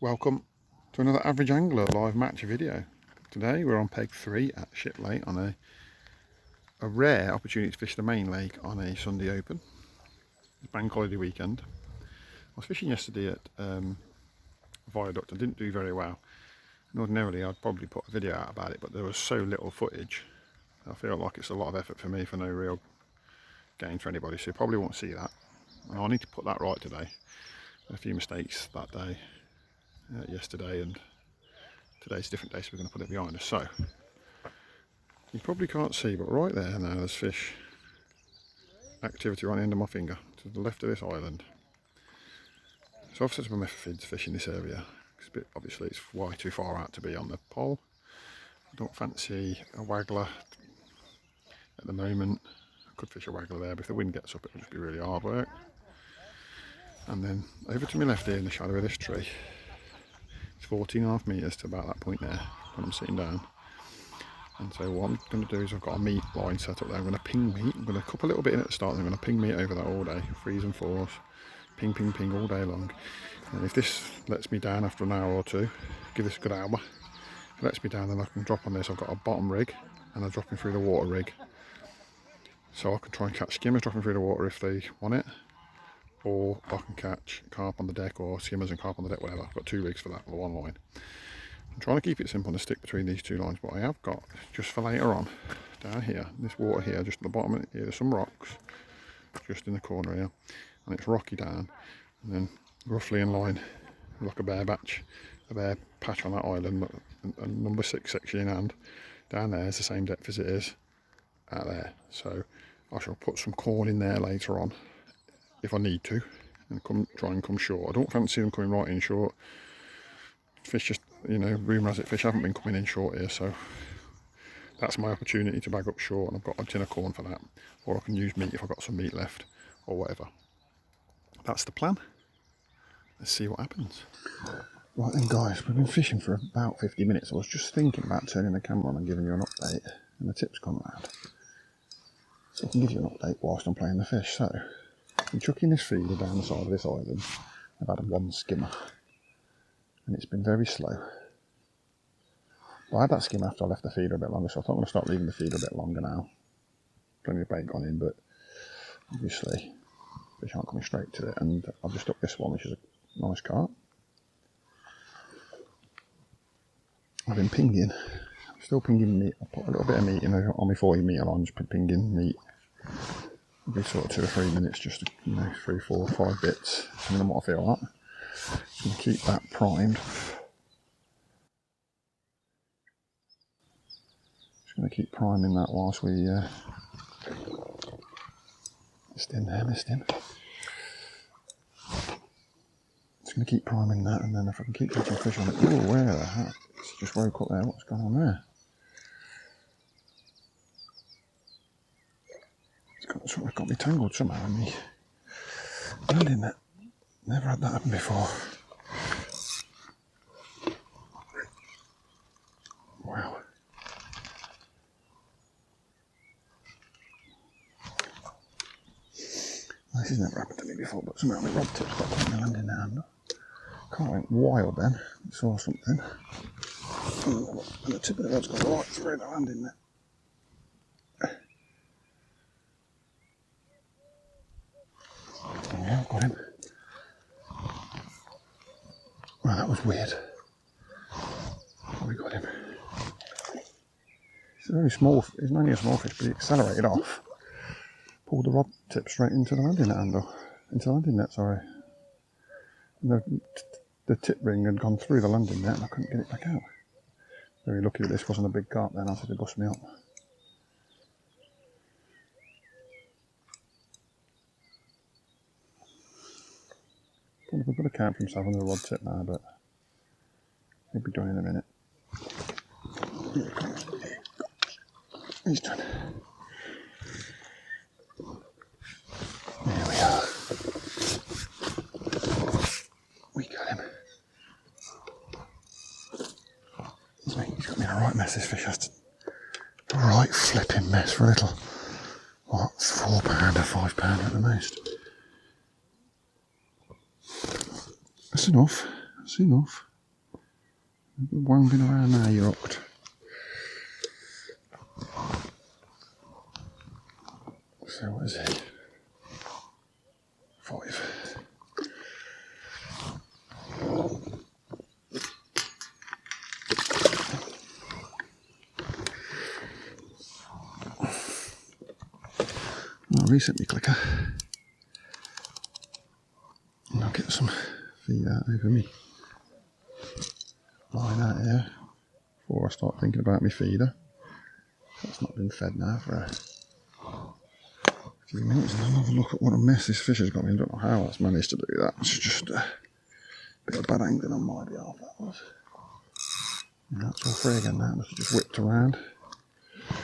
Welcome to another Average Angler live match video. Today we're on peg 3 at Shiplate on a rare opportunity to fish the main lake on a Sunday open. It's bank holiday weekend. I was fishing yesterday at Viaduct and didn't do very well. And ordinarily I'd probably put a video out about it, but there was so little footage. I feel like it's a lot of effort for me for no real gain for anybody, so you probably won't see that. And I need to put that right today. A few mistakes that day. Yesterday, and today's a different day, so we're going to put it behind us. So you probably can't see, but right there now there's fish activity right at the end of my finger to the left of this island. So I've set up a method to fish in this area because obviously it's way too far out to be on the pole. I don't fancy a waggler at the moment. I could fish a waggler there, but if the wind gets up it'll just be really hard work. And then over to my left here in the shadow of this tree, it's 14.5 metres to about that point there when I'm sitting down. And so what I'm going to do is I've got a meat line set up there. I'm going to ping meat. I'm going to cup a little bit in at the start and I'm going to ping meat over that all day. Freeze and force. Ping, ping, ping all day long. And if this lets me down after an hour or two, give this a good hour. If it lets me down, then I can drop on this. I've got a bottom rig and I'm dropping through the water rig. So I can try and catch skimmers dropping through the water if they want it. Or I can catch carp on the deck, or skimmers and carp on the deck, whatever. I've got 2 rigs for that, or 1 line. I'm trying to keep it simple and stick between these 2 lines, but I have got, just for later on, down here, this water here, just at the bottom of it, here, there's some rocks, just in the corner here, and it's rocky down, and then roughly in line, like a bare patch on that island, a number 6 section in hand, down there is the same depth as it is out there. So I shall put some corn in there later on, if I need to, and try and come short. I don't fancy them coming right in short. Fish just, rumour has it fish haven't been coming in short here, so that's my opportunity to bag up short, and I've got a tin of corn for that. Or I can use meat if I've got some meat left, or whatever. That's the plan. Let's see what happens. Right then guys, we've been fishing for about 50 minutes. I was just thinking about turning the camera on and giving you an update, and the tip's gone round. So I can give you an update whilst I'm playing the fish. So I'm chucking this feeder down the side of this island. I've had 1 skimmer and it's been very slow. Well, I had that skimmer after I left the feeder a bit longer, so I thought I'm going to start leaving the feeder a bit longer now. Plenty of bait gone in, but obviously fish aren't coming straight to it, and I've just stuck this one, which is a nice carp. I've been pinging, still pinging meat. I put a little bit of meat in on my 40 metre line, just pinging meat. Every sort of 2 or 3 minutes, just 3, 4, 5 bits, depending on what I feel like. Just going to keep that primed. Just going to keep priming that whilst we missed him. Just going to keep priming that, and then if I can keep catching fish on it. Oh, where the heck? It's just woke up there. What's going on there? It's got me tangled somehow in me landing net. Never had that happen before. Wow. This has never happened to me before, but somehow my rod tip's got caught in the landing net handle. Can't went wild then. I saw something. And the tip of the rod's gone right through the landing net. Yeah, I've got him. Well, that was weird. Oh, we got him. It's a very small, it's only a small fish, but he accelerated off. Pulled the rod tip straight into the landing net handle. Into the landing net, sorry. And the tip ring had gone through the landing net and I couldn't get it back out. Very lucky that this wasn't a big carp then, else it'd bust me up. Probably got to count for himself on the rod tip now, but he'll be done in a minute. He's done. There we are. We got him. He's got me in a right mess, this fish has to. A right flipping mess for a little, what, £4 or £5 at the most. That's enough. That's enough. Wandering around now, you're hooked. So what is it? 5. I'll reset my clicker. And I'll get some feed out over me. Line out here before I start thinking about my feeder. That's not been fed now for a few minutes, and I'll have a look at what a mess this fish has got me. I don't know how it's managed to do that. It's just a bit of bad angling on my behalf, that was. Yeah, that's all free again now. Must have just whipped around. I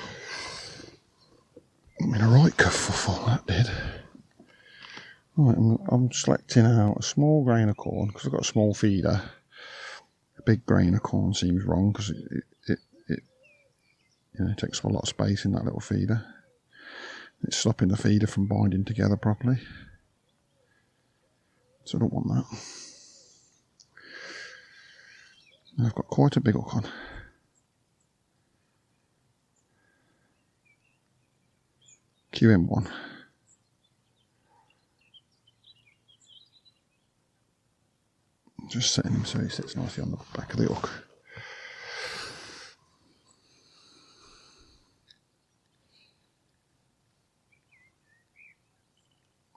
mean, a right kerfuffle that did. Right, I'm selecting out a small grain of corn because I've got a small feeder. A big grain of corn seems wrong because it takes up a lot of space in that little feeder. It's stopping the feeder from binding together properly. So I don't want that. And I've got quite a big hook on. QM1. Just setting him so he sits nicely on the back of the hook.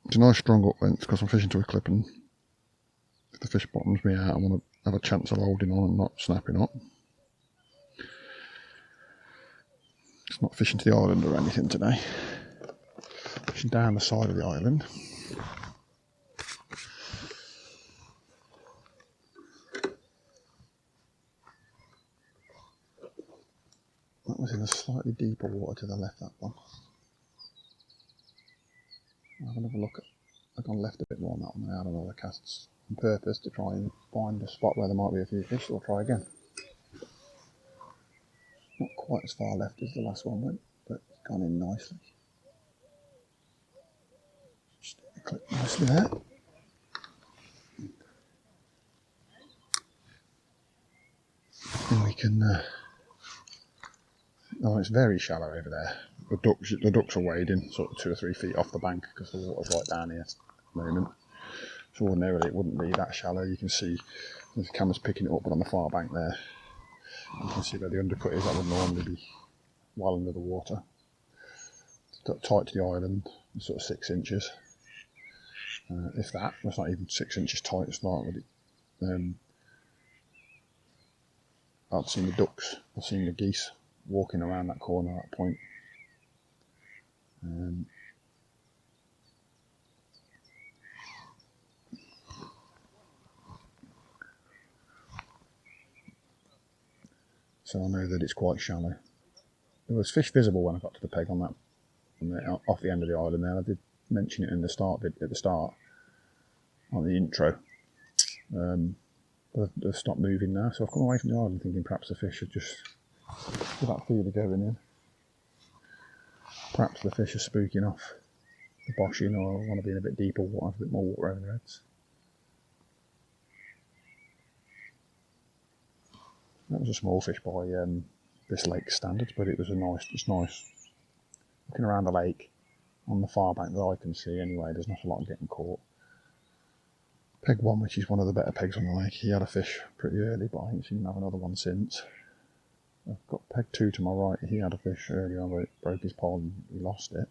It's a nice strong hook length because I'm fishing to a clip, and if the fish bottoms me out I want to have a chance of holding on and not snapping up. It's not fishing to the island or anything today. Fishing down the side of the island. That was in a slightly deeper water to the left, that one. I'll have another look at, I've gone left a bit more on that one. I had another casts on purpose to try and find a spot where there might be a few fish, so I'll try again. Not quite as far left as the last one went, but it's gone in nicely. Just click nicely there. And we can, oh, it's very shallow over there. The ducks are wading sort of 2 or 3 feet off the bank because the water's right down here at the moment. So ordinarily it wouldn't be that shallow. You can see the camera's picking it up, but on the far bank there, you can see where the undercut is. That would normally be well under the water. It's tight to the island, sort of 6 inches. If that, it's not even 6 inches tight. It's not really. I've seen the ducks, I've seen the geese walking around that corner at that point. So I know that it's quite shallow. There was fish visible when I got to the peg on that, off the end of the island there. I did mention it in the start at the start on the intro. But they've stopped moving now, so I've come away from the island thinking perhaps the fish are just with that feeder going in. Perhaps the fish are spooking off the boshing, or want to be in a bit deeper water, have a bit more water over their heads. That was a small fish by this lake standards, but it was it's nice. Looking around the lake on the far bank that I can see anyway, there's not a lot of getting caught. Peg 1, which is one of the better pegs on the lake, he had a fish pretty early, but I haven't seen him have another one since. I've got peg 2 to my right, he had a fish earlier on, but it broke his pole and he lost it.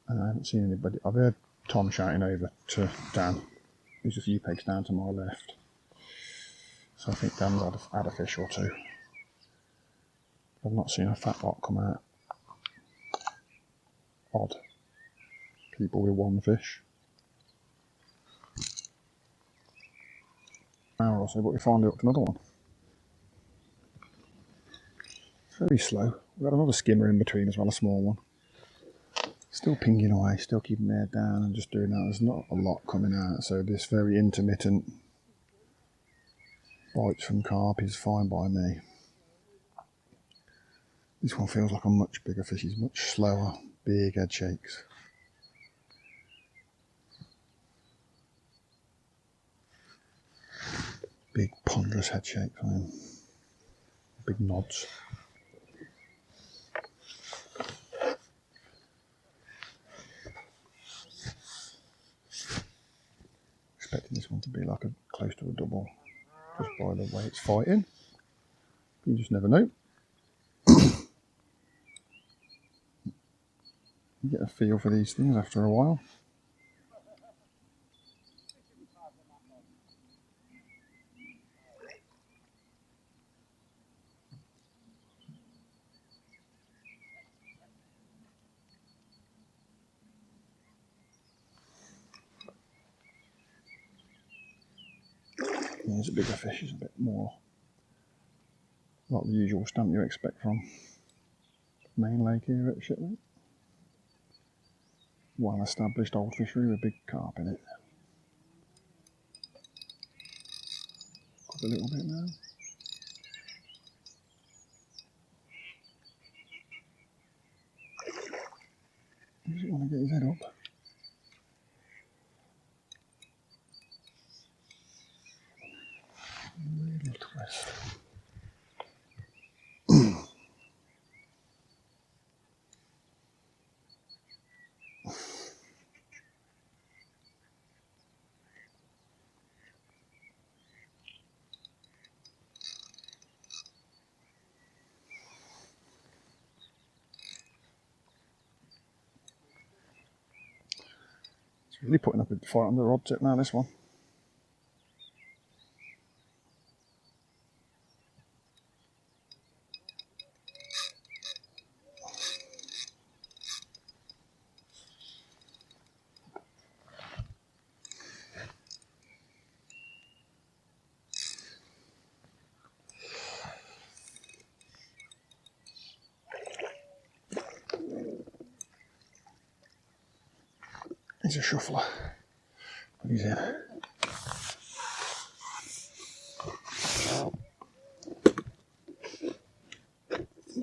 And I haven't seen anybody. I've heard Tom shouting over to Dan, who's a few pegs down to my left. So I think Dan's had a fish or 2. I've not seen a fat lot come out. Odd. People with 1 fish. An hour or so, but we finally hooked another one. Very slow. We've got another skimmer in between as well, a small one. Still pinging away, still keeping their head down and just doing that. There's not a lot coming out, so this very intermittent bites from carp is fine by me. This one feels like a much bigger fish. He's much slower, big head shakes. Big ponderous head shapes on him. Big nods. Expecting this one to be like close to a double, just by the way it's fighting. You just never know. You get a feel for these things after a while. There's a bigger fish, it's a bit more like the usual stamp you expect from main lake here at Shiplate. Well established old fishery with big carp in it. Got a little bit now. Does he want to get his head up? Little twist. It's really putting up a fight on the rod tip now, this one. He's a shuffler, but he's in.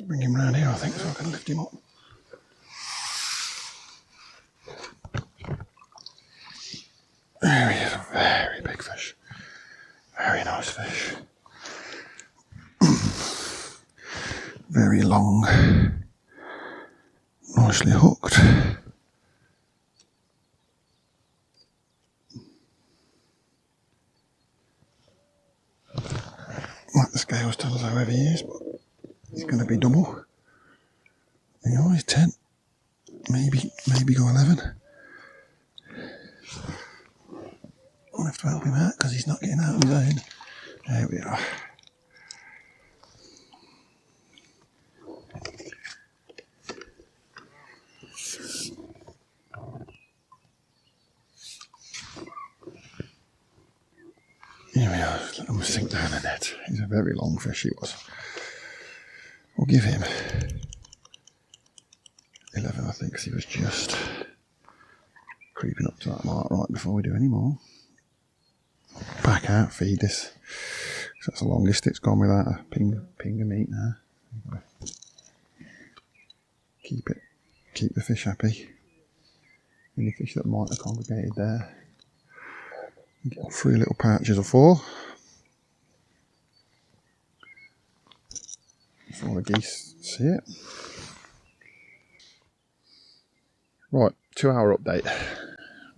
Bring him round here, I think, so I can lift him up. There he is, a very big fish. Very nice fish. Very long. Nicely hooked. Like the scales tell us how heavy he is, but he's going to be double. You know, he's 10. Maybe go 11. I'll have to help him out because he's not getting out on his own. There we are. Here we are. Let him sink down the net. He's a very long fish, he was. We'll give him 11, I think, because he was just creeping up to that mark right before we do any more. Back out, feed this. So that's the longest it's gone without a ping of meat now. Keep the fish happy. Any fish that might have congregated there. Get 3 little pouches of 4. Before the geese see it. Right, 2-hour update.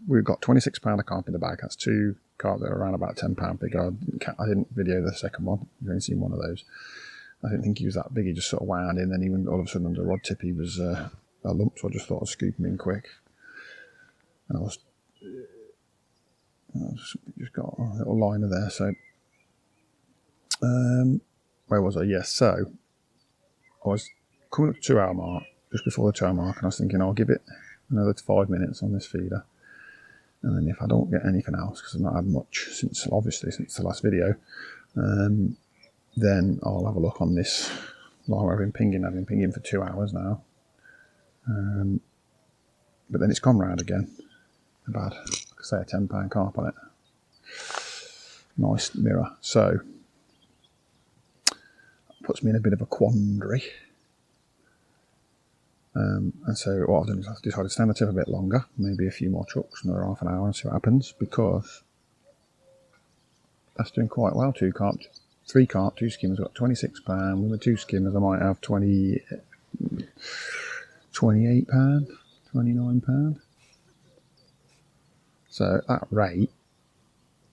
We've got 26 pound of carp in the bag. That's 2 carp that are around about 10 pound big. I didn't video the second one. You've only seen one of those. I didn't think he was that big. He just sort of wound in. Then even all of a sudden under the rod tip he was a lump. So I just thought I'd scoop him in quick. And I just got a little liner there. So where was I? Yes. So I was coming up to 2-hour mark, just before the 2-hour mark, and I was thinking I'll give it another 5 minutes on this feeder. And then if I don't get anything else, because I've not had much since the last video, then I'll have a look on this line where I've been pinging for 2 hours now. But then it's gone round again. About, like I say, a 10 pound carp on it. Nice mirror. So, puts me in a bit of a quandary. And so what I've done is I've decided to stand the tip a bit longer, maybe a few more chucks, another half an hour, and see what happens, because that's doing quite well. 2 carp, 3 carp, 2 skimmers, got £26. With the 2 skimmers I might have 28 £28, £29. So at that rate,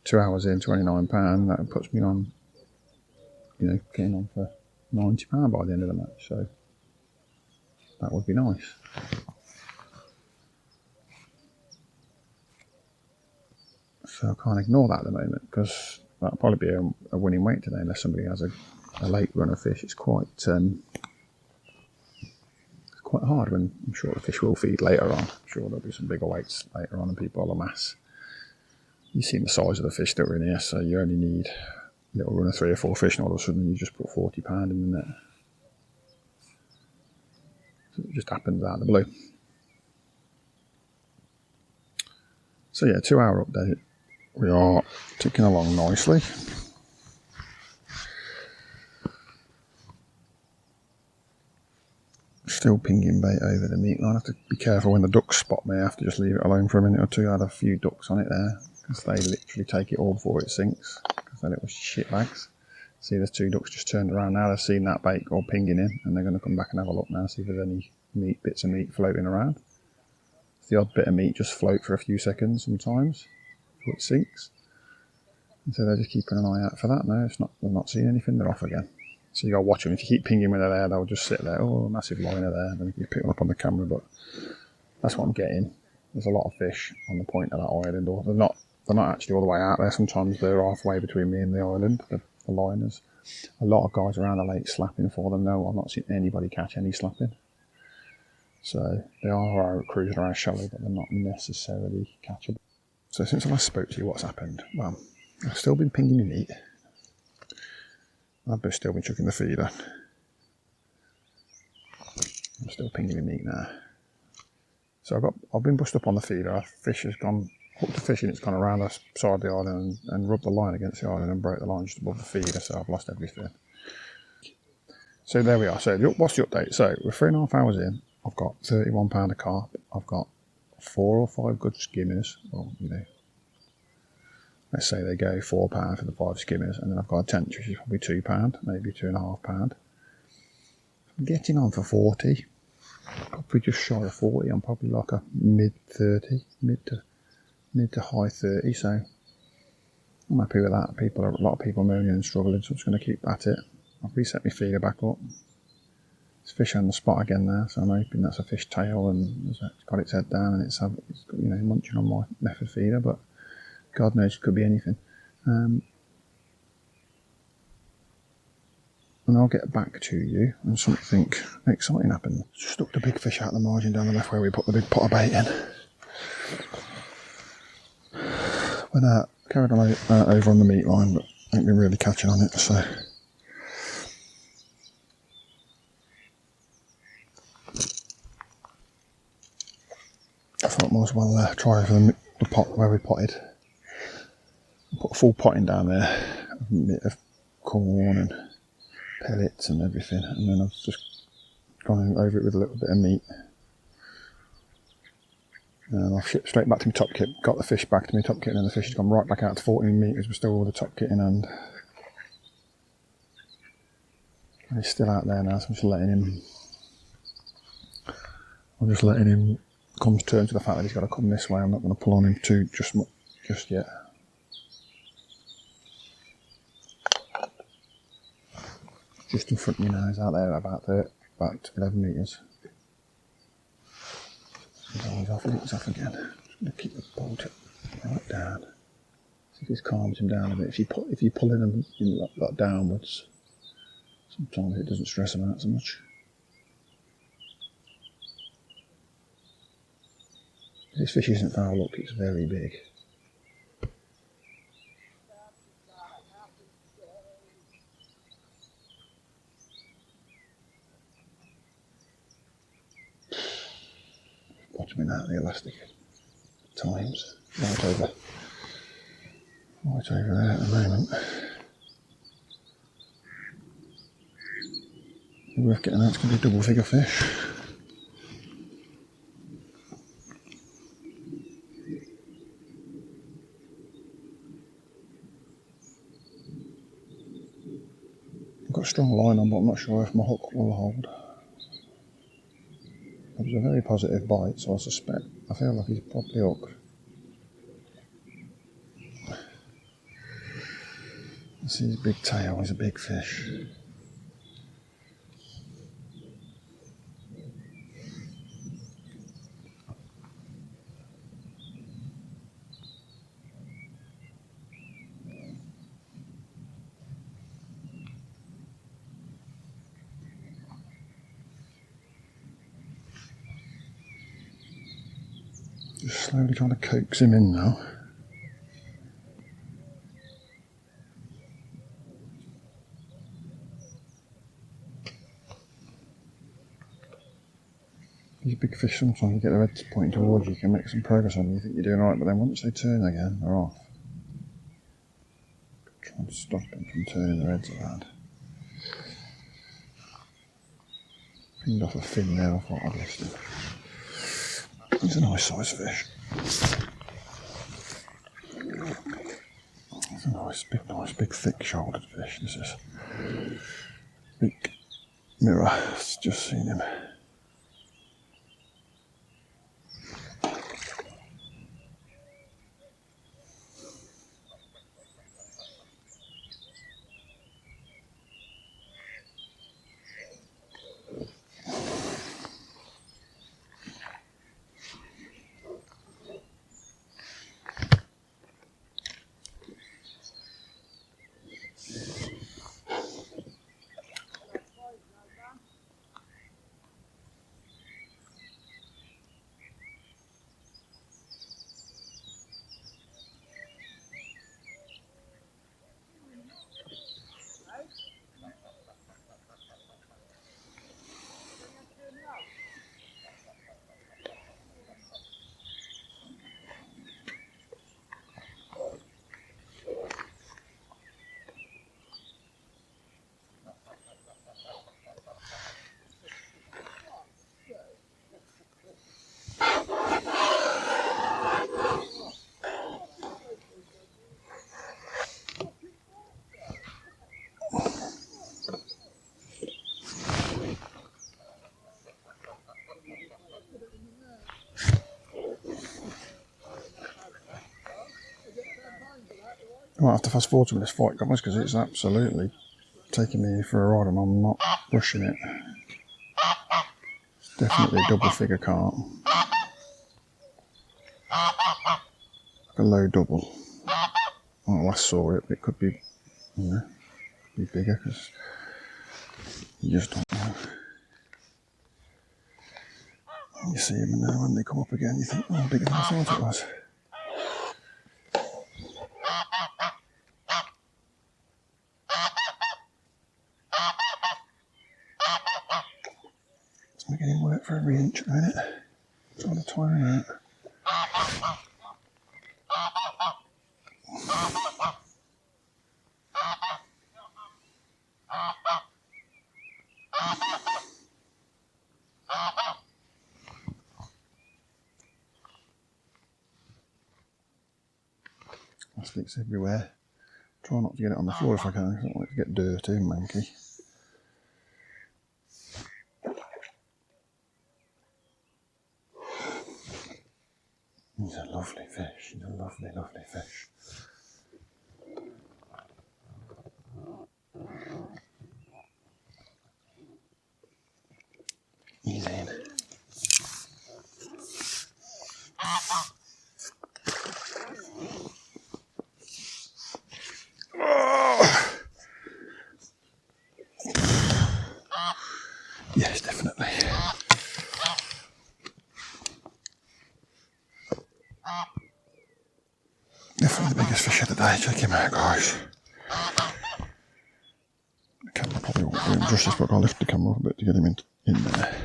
2 hours in, £29, that puts me on, you know, getting on for £90 by the end of the match. So that would be nice. So I can't ignore that at the moment, because that'll probably be a winning weight today, unless somebody has a late run of fish. It's quite hard when I'm sure the fish will feed later on. I'm sure there'll be some bigger weights later on and people will amass. You've seen the size of the fish that are in here, so you only need a little run of 3 or 4 fish, and all of a sudden you just put £40 in the net. So it just happens out of the blue. So yeah, 2 hour update. We are ticking along nicely. Still pinging bait over the meat line. I have to be careful when the ducks spot me. I have to just leave it alone for a minute or two. I had a few ducks on it there, because they literally take it all before it sinks, because they're little shit bags. See, there's 2 ducks just turned around now. They've seen that bait all pinging in, and they're going to come back and have a look now, see if there's any bits of meat floating around. The odd bit of meat just float for a few seconds sometimes before it sinks. And so they're just keeping an eye out for that. No, they're not seeing anything, they're off again. So you got to watch them. If you keep pinging when they're there, they'll just sit there. Oh, a massive liner there. Then you pick them up on the camera, but that's what I'm getting. There's a lot of fish on the point of that island, or they're not actually all the way out there. Sometimes they're halfway between me and the island, the liners. A lot of guys around the lake slapping for them. No, I've not seen anybody catch any slapping. So they are cruising around shallow, but they're not necessarily catchable. So since I last spoke to you, what's happened? Well, I've still been pinging the meat. I've still been chucking the feeder. I'm still pinging the meat now. So I've been busted up on the feeder. A fish has hooked the fish and it's gone around the side of the island and rubbed the line against the island and broke the line just above the feeder, so I've lost everything. So there we are. So what's the update? So we're 3.5 hours in. I've got £31 of carp. I've got 4 or 5 good skimmers. Well, you know, let's say they go £4 for the 5 skimmers, and then I've got a tench, which is probably £2, maybe £2.5. I'm getting on for 40. Probably just shy of 40. I'm probably like a mid to high 30. So I'm happy with that. A lot of people moaning and struggling, so I'm just going to keep at it. I've reset my feeder back up. There's fish on the spot again now, so I'm hoping that's a fish tail and it's got its head down and it's you know, munching on my method feeder, but God knows, it could be anything. And I'll get back to you when something exciting happens. Stuck the big fish out of the margin down the left where we put the big pot of bait in. When carried on over on the meat line, but ain't been really catching on it, so. I thought I might as well try for the pot where we potted. Put a full pot in down there, a bit of corn and pellets and everything, and then I've just gone over it with a little bit of meat. And I've shipped straight back to my top kit, got the fish back to my top kit, and then the fish has gone right back out to 14 metres, we're still with the top kit in hand. And he's still out there now, so I'm just letting him come to terms with the fact that he's got to come this way. I'm not going to pull on him too just yet. Just in front of me now, he's out there about 11 metres. He's off again. I'm just going to keep the bolt right down. See if this calms him down a bit. If you pull him like downwards, sometimes it doesn't stress him out so much. This fish isn't foul, look, it's very big. Bottoming out the elastic times. Right over there at the moment. Worth getting that, it's going to be a double figure fish. put a strong line on, but I'm not sure if my hook will hold. It was a very positive bite, so I feel like he's probably hooked. See his big tail, he's a big fish. Just slowly trying to coax him in now. These big fish, sometimes you get their heads pointing towards you, you can make some progress on them, you think you're doing right, but then once they turn again, they're off. Try and stop them from turning their heads around. Pinged off a fin there, I thought I'd lost him. He's a nice size fish. It's a nice big thick shouldered fish. This is big mirror, just seen him. I might have to fast forward to this fight, guys, because it's absolutely taking me for a ride and I'm not rushing it. It's definitely a double figure carp. Like a low double. When I last saw it, it could be, you know, be bigger because you just don't know. You see them and then when they come up again you think, oh, bigger than I thought it was. It's making him work for every inch, ain't it? Trying to tire him out. Plastics everywhere. Try not to get it on the floor if I can, because I don't want it to get dirty and manky. He's a lovely fish, he's a lovely, lovely fish. He's in. Yes, definitely. Definitely the biggest fish of the day. Check him out, guys. The camera probably won't do him justice, but I'll lift the camera up a bit to get him in there.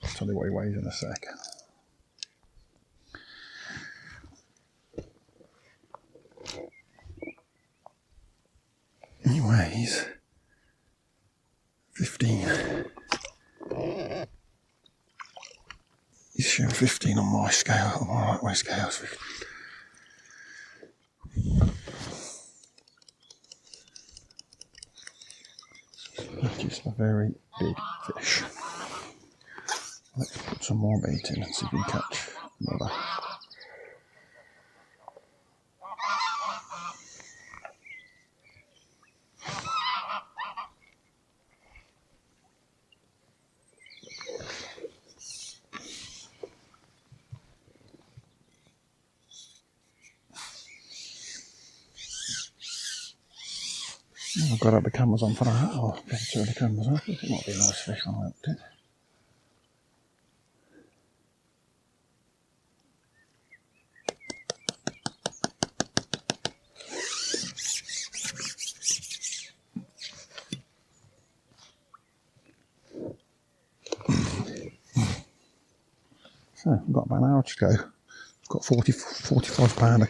I'll tell you what he weighs in a sec. He weighs 15. He's showing 15 on my scale, on my lightweight scales. It's a very big fish. Let's put some more bait in and see if we can catch another. I've got to have the cameras on for that. I'll turn the cameras off. It might be a nice fish when I looked it. So I've got about an hour to go. I've got 45 pound,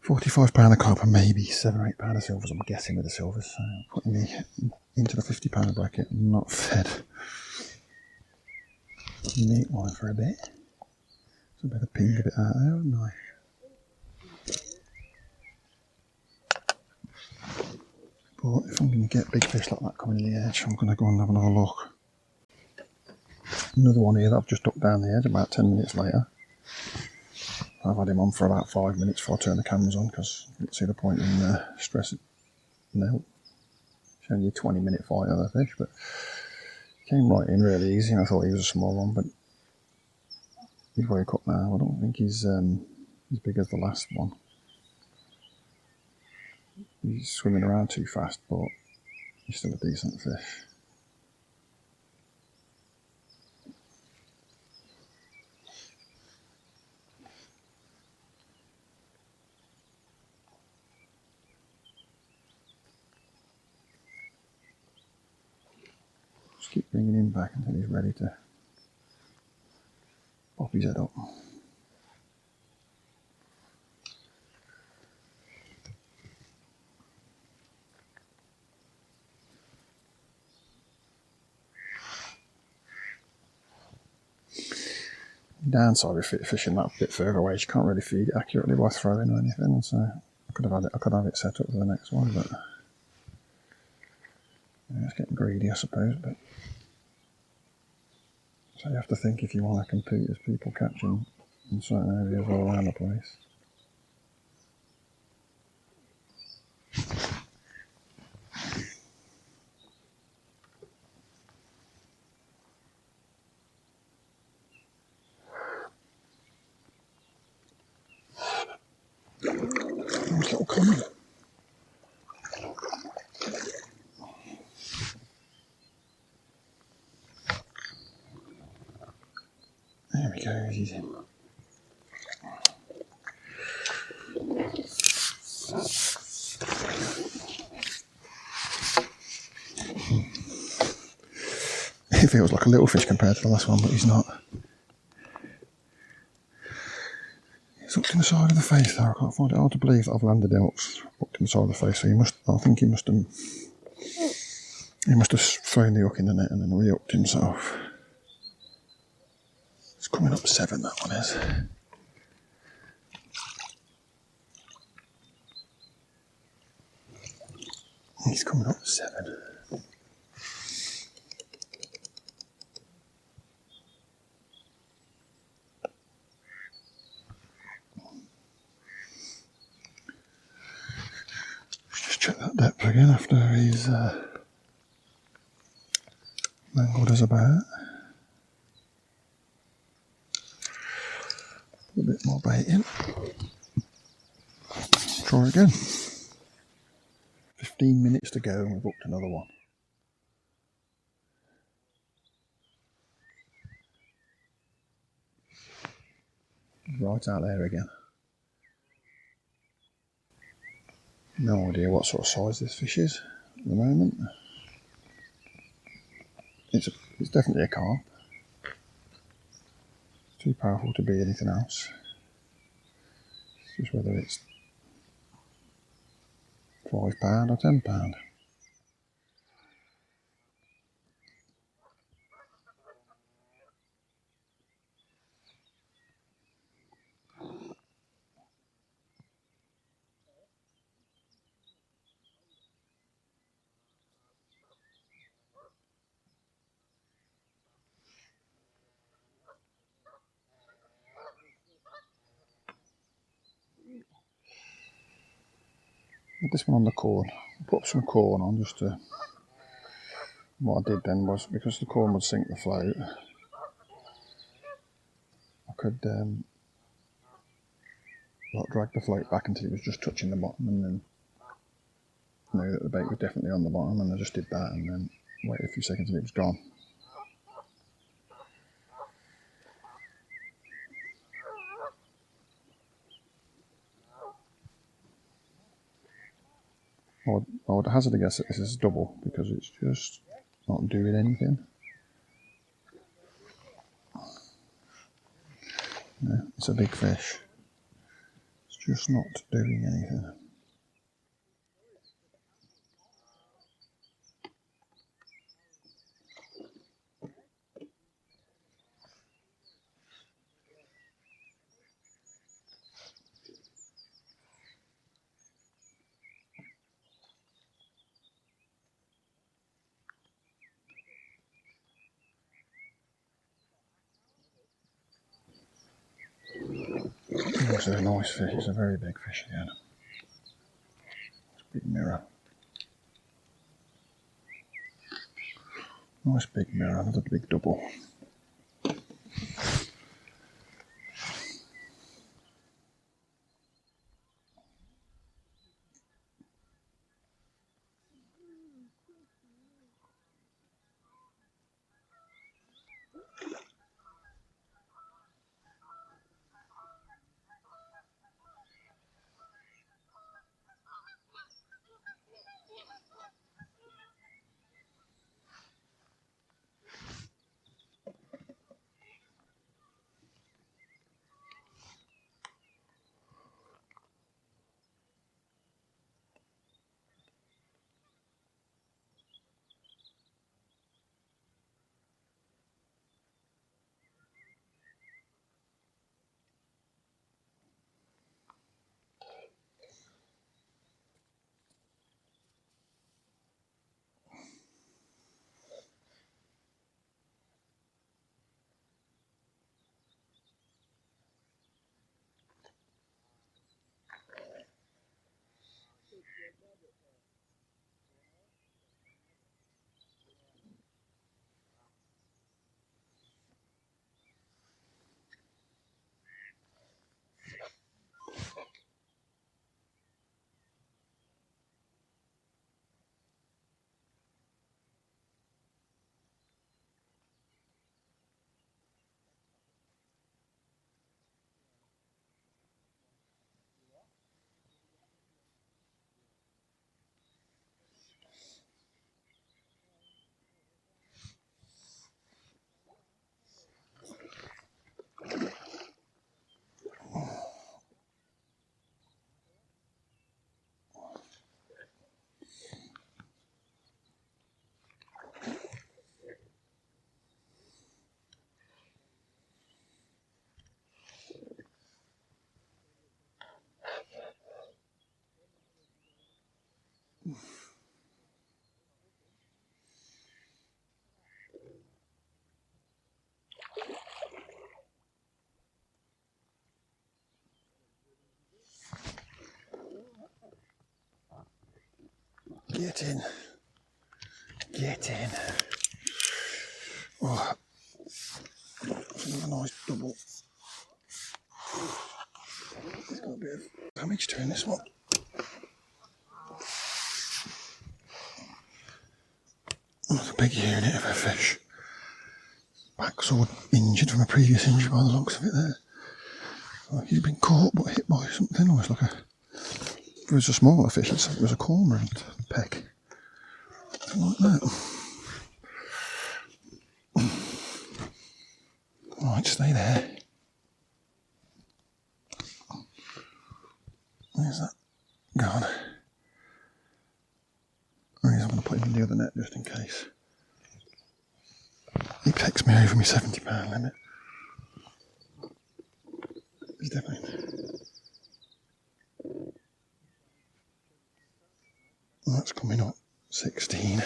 45 pound of carp and maybe 7 or 8 pound of silvers. I'm guessing with the silvers. So putting me into the 50 pound bracket. I'm not fed meat wine for a bit. So I better ping a bit out there, haven't I? But if I'm going to get big fish like that coming in the edge, I'm going to go and have another look. Another one here that I've just ducked down the edge about 10 minutes later. I've had him on for about 5 minutes before I turn the cameras on because I didn't see the point in stressing. No, it's only a 20-minute fight on the fish, but he came right in really easy. And I thought he was a small one, but he's woke up now. I don't think he's as big as the last one. He's swimming around too fast, but he's still a decent fish. Just keep bringing him back until he's ready to pop his head up. Downside with fishing that bit further away, you can't really feed it accurately by throwing or anything, and so I could have it set up for the next one, but yeah, it's getting greedy, I suppose. But so you have to think if you want to compete as people catching in certain areas all around the place. Nice little comment. There we go, he's in. He feels like a little fish compared to the last one, but he's not. He's hooked in the side of the face there. I can't find it hard to believe that I've landed him hooked in the side of the face. So I think he must have thrown the hook in the net and then re-hooked himself. It's coming up 7, that one is. He's coming up 7. Just check that depth again after he's mangled us about. Put a bit more bait in. Try again. 15 minutes to go and we've hooked another one. Right out there again. No idea what sort of size this fish is at the moment. It's definitely a carp. It's too powerful to be anything else. It's just whether it's £5 or £10. Put this one on the corn. Put some corn on just to. What I did then was, because the corn would sink the float, I could drag the float back until it was just touching the bottom, and then know that the bait was definitely on the bottom, and I just did that and then waited a few seconds and it was gone. I would hazard a guess that this is double because it's just not doing anything. Yeah, it's a big fish. It's just not doing anything. It's a nice fish. It's a very big fish again. It's a big mirror. Nice big mirror. Another big double. Get in. Get in. Oh, another nice double. It's got a bit of damage to in this one. That's a big unit of a fish. Back's all injured from a previous injury by the looks of it there. Like he's been caught but hit by something, almost like a... If it was a smaller fish, it was a cormorant peck. Something like that. Right, stay there. Where's that gone? Right, I'm going to put him in the other net just in case. He takes me over my £70 limit. He's definitely... That's coming up. 16.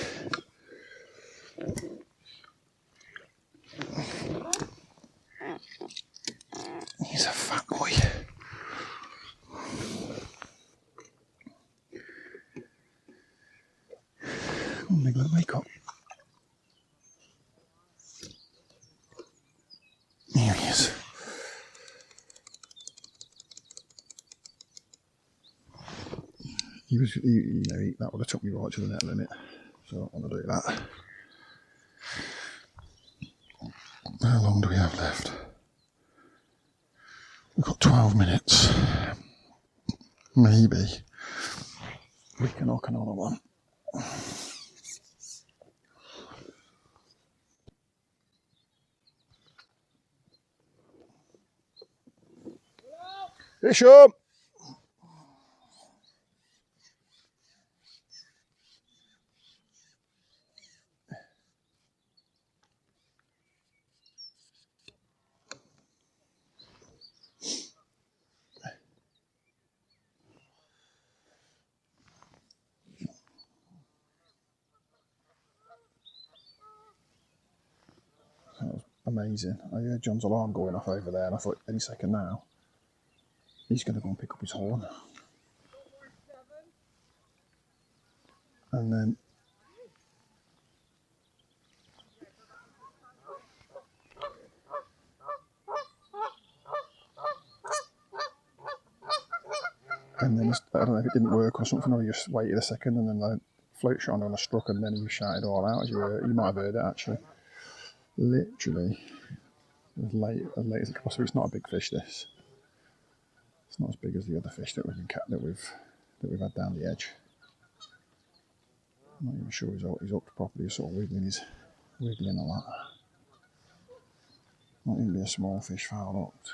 He's a fat boy. on, Niggler, wake up. Here he is. That would have took me right to the net limit, so I don't want to do that. How long do we have left? We've got 12 minutes. Maybe we can knock another one. Bishop! That was amazing. I heard John's alarm going off over there, and I thought any second now he's going to go and pick up his horn. And then I don't know if it didn't work or something, or he just waited a second, and then the float shone on a struck, and then he shouted all out. As you might have heard it actually. Literally, as late as it could possibly. It's not a big fish. This. It's not as big as the other fish that we've had down the edge. I'm not even sure he's hooked properly. He's sort of wiggling a lot. Not even be a small fish foul hooked.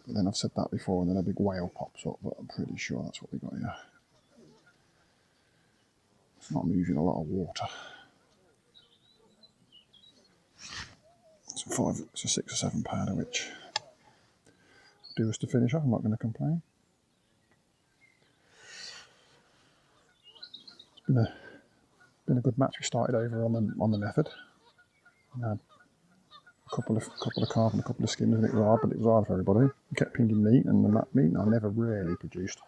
But then I've said that before, and then a big whale pops up. But I'm pretty sure that's what we got here. It's not moving a lot of water. It's a 6 or 7 pounder, which do us to finish off. I'm not going to complain. It's been a good match. We started over on the method. We had a couple of carp and a couple of skimmers, and it was hard, but it was hard for everybody. We kept pinging meat, and the meat I never really produced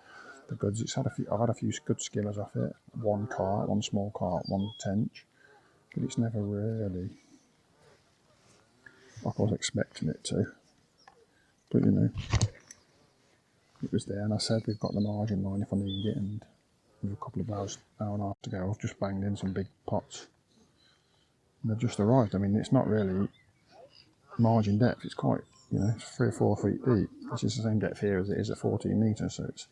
the goods. I've had a few good skimmers off it. One carp, one small carp, one tench, but it's never really like I was expecting it to. But it was there, and I said we've got the margin line if I need it, and with a couple of hour and a half to go, I've just banged in some big pots, and they've just arrived. I mean, it's not really margin depth. It's quite, it's 3 or 4 feet deep, which is the same depth here as it is at 14 metres. So it's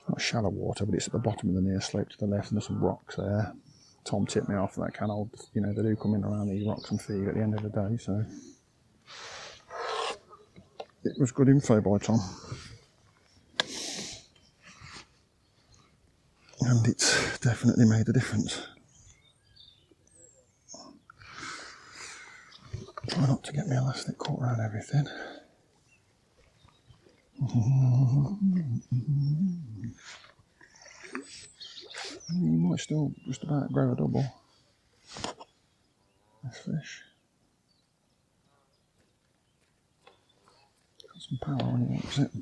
not shallow water, but it's at the bottom of the near slope to the left, and there's some rocks there. Tom tipped me off that canal. They do come in around these rocks and feed at the end of the day, so it was good info by Tom. And it's definitely made a difference. Try not to get my elastic caught around everything. You might still just about grow a double. This fish. Got some power when he wants it.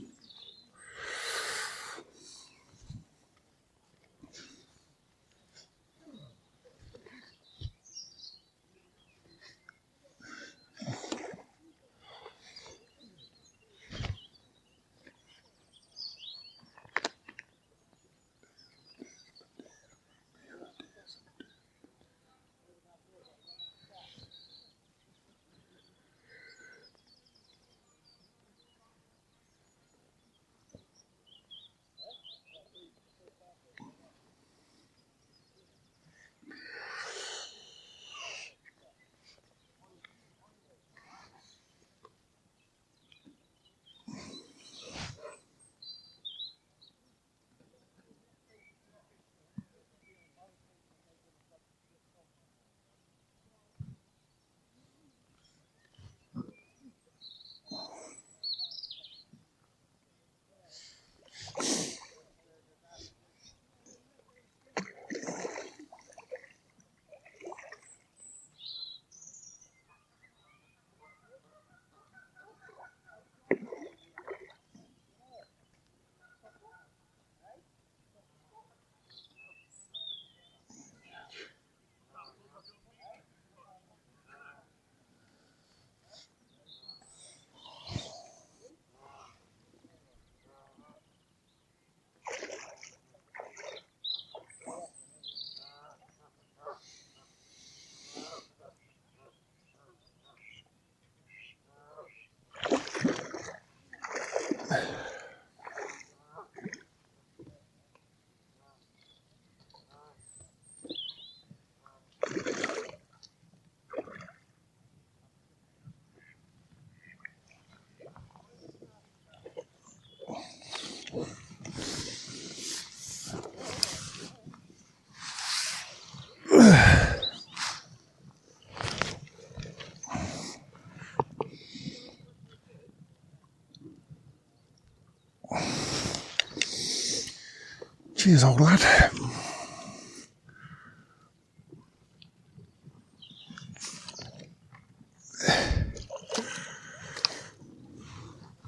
Cheers, old lad.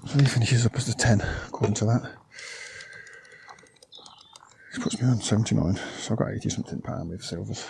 So he finishes up as the 10, according to that. This puts me on 79, so I've got 80 something pound with silvers.